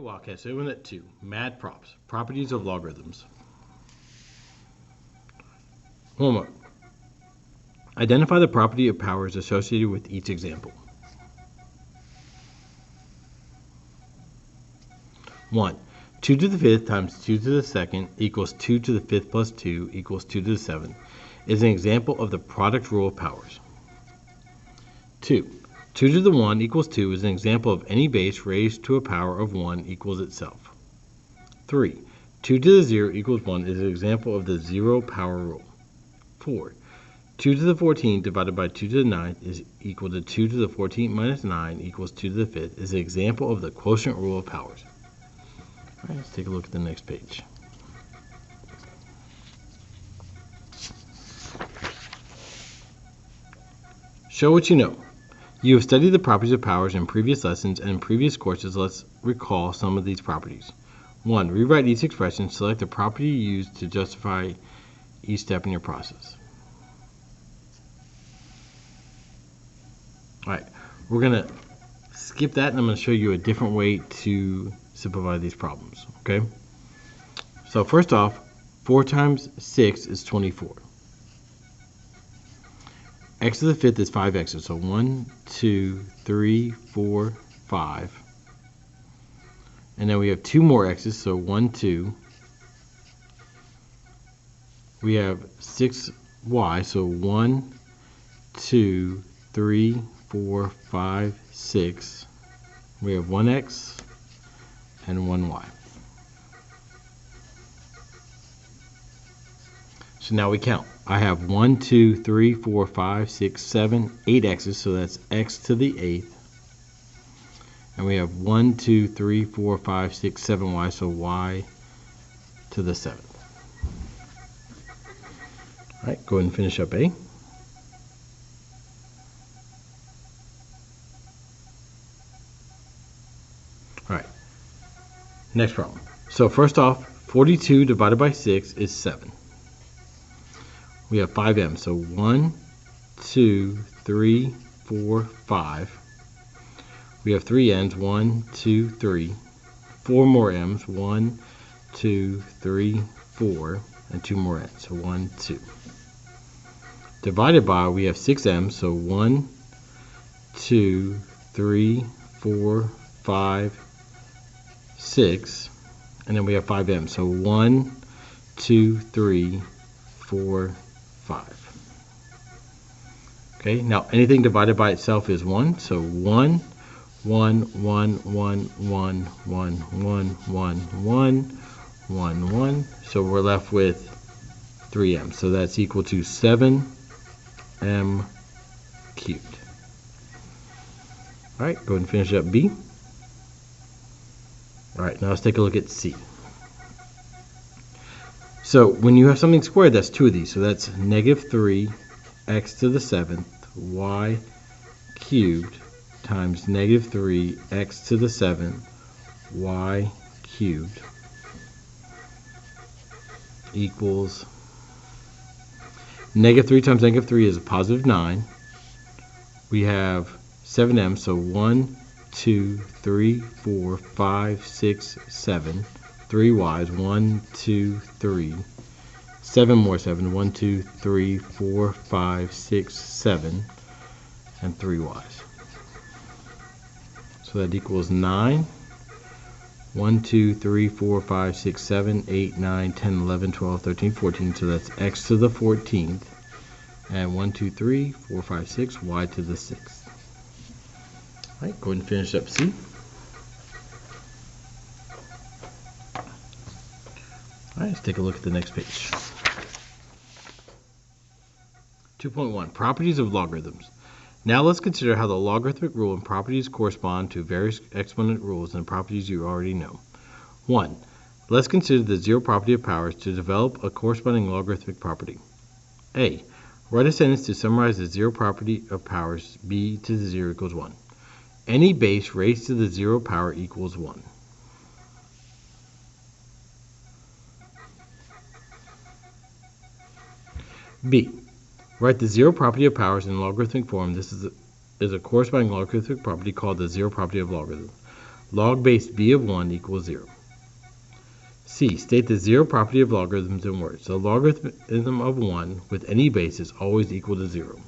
Wildcat 7.2, Mad Props, Properties of Logarithms. Homework. Identify the property of powers associated with each example. 1. 2 to the 5th times 2 to the 2nd equals 2 to the 5th plus 2 equals 2 to the 7th is an example of the product rule of powers. 2. 2 to the 1 equals 2 is an example of any base raised to a power of 1 equals itself. 3. 2 to the 0 equals 1 is an example of the zero power rule. 4. 2 to the 14 divided by 2 to the 9th is equal to 2 to the 14th minus 9 equals 2 to the 5th is an example of the quotient rule of powers. All right, let's take a look at the next page. Show what you know. You have studied the properties of powers in previous lessons and in previous courses. Let's recall some of these properties. 1. Rewrite each expression. Select the property you use to justify each step in your process. All right, we're going to skip that and I'm going to show you a different way to simplify these problems, okay? So first off, 4 times 6 is 24. X to the 5th is 5x's, so 1, 2, 3, 4, 5. And then we have 2 more x's, so 1, 2. We have 6y, so 1, 2, 3, 4, 5, 6. We have 1x and 1y. So now we count. I have 1, 2, 3, 4, 5, 6, 7, 8 x's, so that's x to the 8th. And we have 1, 2, 3, 4, 5, 6, 7y, so y to the 7th. All right, go ahead and finish up A. All right, next problem. So first off, 42 divided by 6 is 7. We have 5m, so 1, 2, 3, 4, 5. We have 3 n's, 1, 2, 3. 4 more m's, 1, 2, 3, 4, and 2 more n's, so 1, 2. Divided by, we have 6 m's, so 1, 2, 3, 4, 5, 6, and then we have 5 m's, so 1, 2, 3, 4, 5. Okay, now anything divided by itself is 1, so 1, 1, 1, 1, 1, 1, 1, 1, 1, 1. So we're left with 3m, so that's equal to 7m cubed. All right, go ahead and finish up B. All right, now let's take a look at C. So when you have something squared, that's 2 of these. So that's negative 3 x to the 7th y cubed times negative 3 x to the 7th y cubed equals negative 3 times negative 3 is a positive 9. We have 7m, so 1, 2, 3, 4, 5, 6, 7. 3 y's, 1, 2, 3, 7 more 7, 1, 2, 3, 4, 5, 6, 7, and 3 y's. So that equals 9, 1, 2, 3, 4, 5, 6, 7, 8, 9, 10, 11, 12, 13, 14, so that's x to the 14th, and 1, 2, 3, 4, 5, 6, y to the 6th. All right, go ahead and finish up C. All right, let's take a look at the next page. 2.1, Properties of Logarithms. Now let's consider how the logarithmic rule and properties correspond to various exponent rules and properties you already know. 1. Let's consider the zero property of powers to develop a corresponding logarithmic property. A. Write a sentence to summarize the zero property of powers b to the 0 equals 1. Any base raised to the 0 power equals 1. B. Write the zero property of powers in logarithmic form. This is a corresponding logarithmic property called the zero property of logarithms. Log base b of 1 equals 0. C. State the zero property of logarithms in words. The logarithm of 1 with any base is always equal to 0.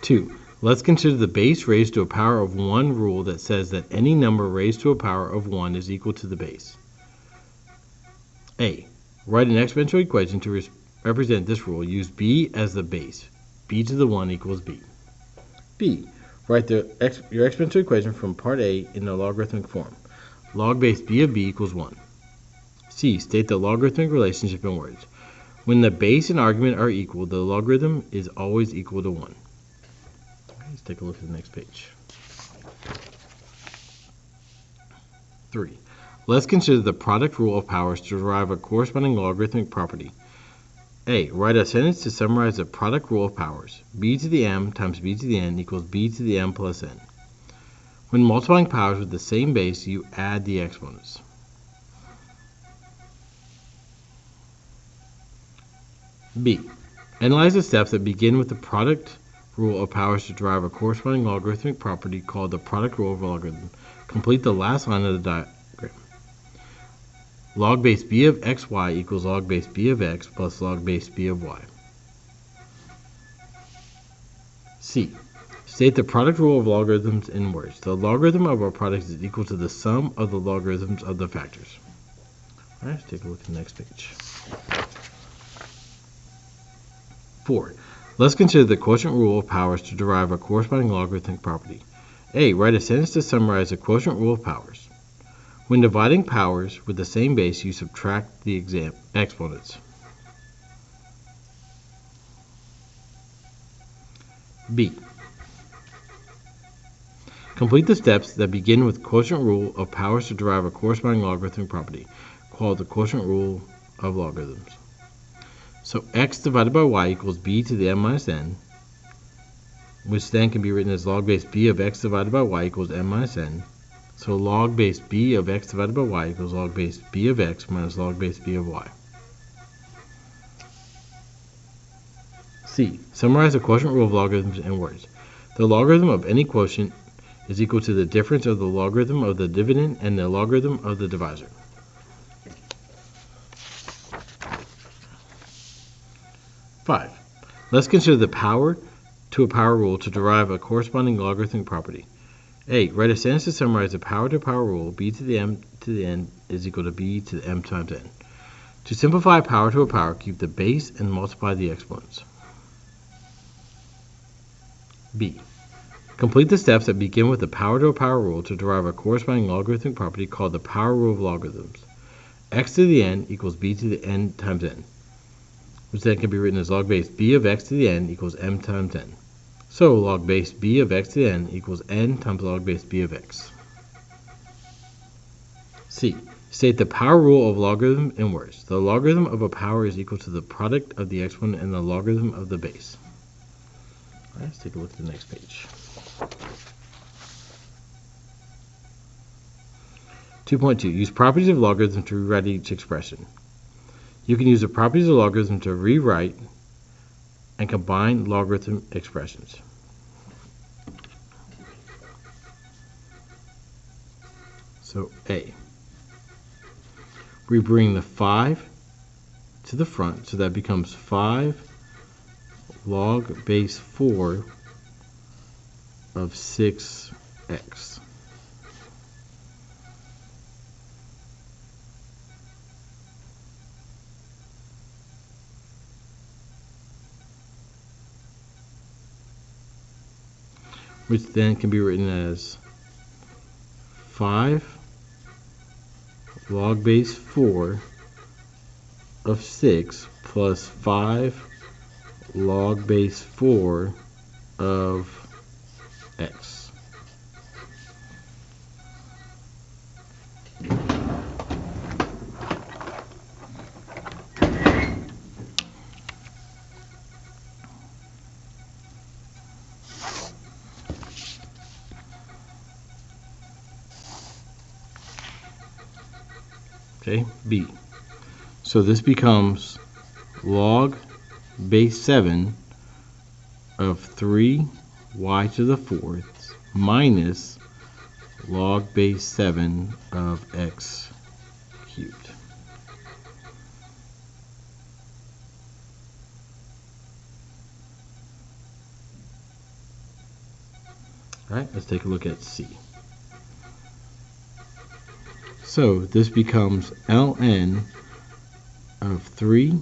Two. Let's consider the base raised to a power of 1 rule that says that any number raised to a power of 1 is equal to the base. A. Write an exponential equation to represent this rule. Use b as the base. B to the 1 equals b. B. Write your exponential equation from part A in the logarithmic form. Log base b of b equals 1. C. State the logarithmic relationship in words. When the base and argument are equal, the logarithm is always equal to 1. Let's take a look at the next page. 3. Let's consider the product rule of powers to derive a corresponding logarithmic property. A. Write a sentence to summarize the product rule of powers. B to the m times b to the n equals b to the m plus n. When multiplying powers with the same base, you add the exponents. B. Analyze the steps that begin with the product rule of powers to derive a corresponding logarithmic property called the product rule of a logarithm. Complete the last line of the diagram. Log base b of xy equals log base b of x plus log base b of y. C. State the product rule of logarithms in words. The logarithm of our product is equal to the sum of the logarithms of the factors. All right, let's take a look at the next page. 4. Let's consider the quotient rule of powers to derive a corresponding logarithmic property. A. Write a sentence to summarize the quotient rule of powers. When dividing powers with the same base, you subtract the exponents. B. Complete the steps that begin with quotient rule of powers to derive a corresponding logarithmic property, called the quotient rule of logarithms. So x divided by y equals b to the m minus n, which then can be written as log base b of x divided by y equals m minus n. So log base b of x divided by y equals log base b of x minus log base b of y. C. Summarize the quotient rule of logarithms in words. The logarithm of any quotient is equal to the difference of the logarithm of the dividend and the logarithm of the divisor. Five. Let's consider the power to a power rule to derive a corresponding logarithmic property. A. Write a sentence to summarize the power to power rule. B to the m to the n is equal to b to the m times n. To simplify power to a power, keep the base and multiply the exponents. B. Complete the steps that begin with the power to a power rule to derive a corresponding logarithmic property called the power rule of logarithms. X to the n equals b to the n times n, which then can be written as log base b of x to the n equals m times n. So log base b of x to the n equals n times log base b of x. C. State the power rule of logarithm in words. The logarithm of a power is equal to the product of the exponent and the logarithm of the base. All right, let's take a look at the next page. 2.2. Use properties of logarithm to rewrite each expression. You can use the properties of logarithm to rewrite and combine logarithm expressions. So A. We bring the 5 to the front, so that becomes 5 log base 4 of 6x. Which then can be written as 5 log base 4 of 6 plus 5 log base 4 of x. Okay, B. So this becomes log base 7 of 3 y to the fourth minus log base 7 of x cubed. All right, let's take a look at C. So this becomes ln of 3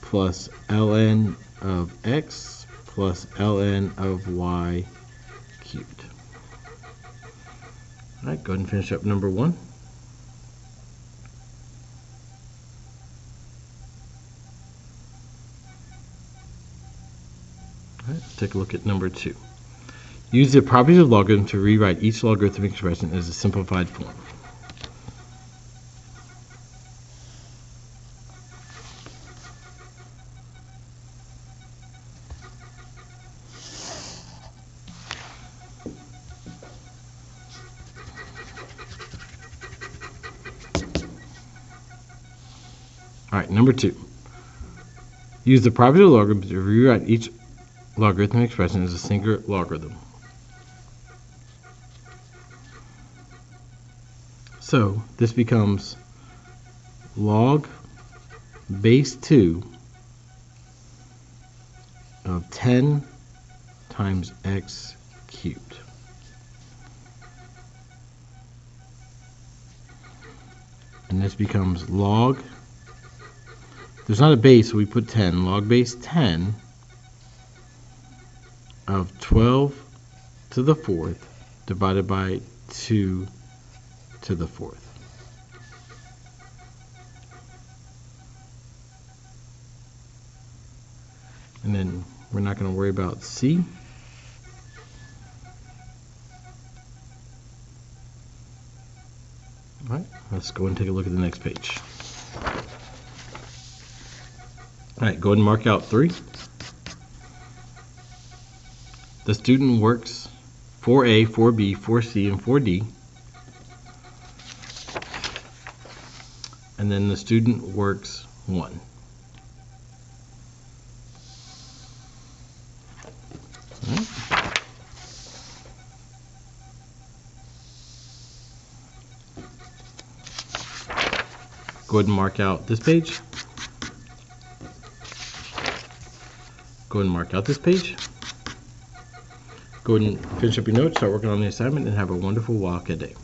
plus ln of x plus ln of y cubed. All right, go ahead and finish up number 1. All right, let's take a look at number 2. Use the properties of logarithm to rewrite each logarithmic expression as a simplified form. All right, number 2. Use the property of logarithm to rewrite each logarithmic expression as a singular logarithm. So this becomes log base 2 of 10 times x cubed. And this becomes log, there's not a base, so we put 10, log base 10 of 12 to the fourth divided by 2 to the fourth. And then we're not going to worry about C. All right, let's go and take a look at the next page. All right, go ahead and mark out 3. The student works 4A, 4B, 4C, and 4D. And then the student works 1. All right. Go ahead and mark out this page. Go ahead and mark out this page. Go ahead and finish up your notes, start working on the assignment, and have a wonderful Wildcat day.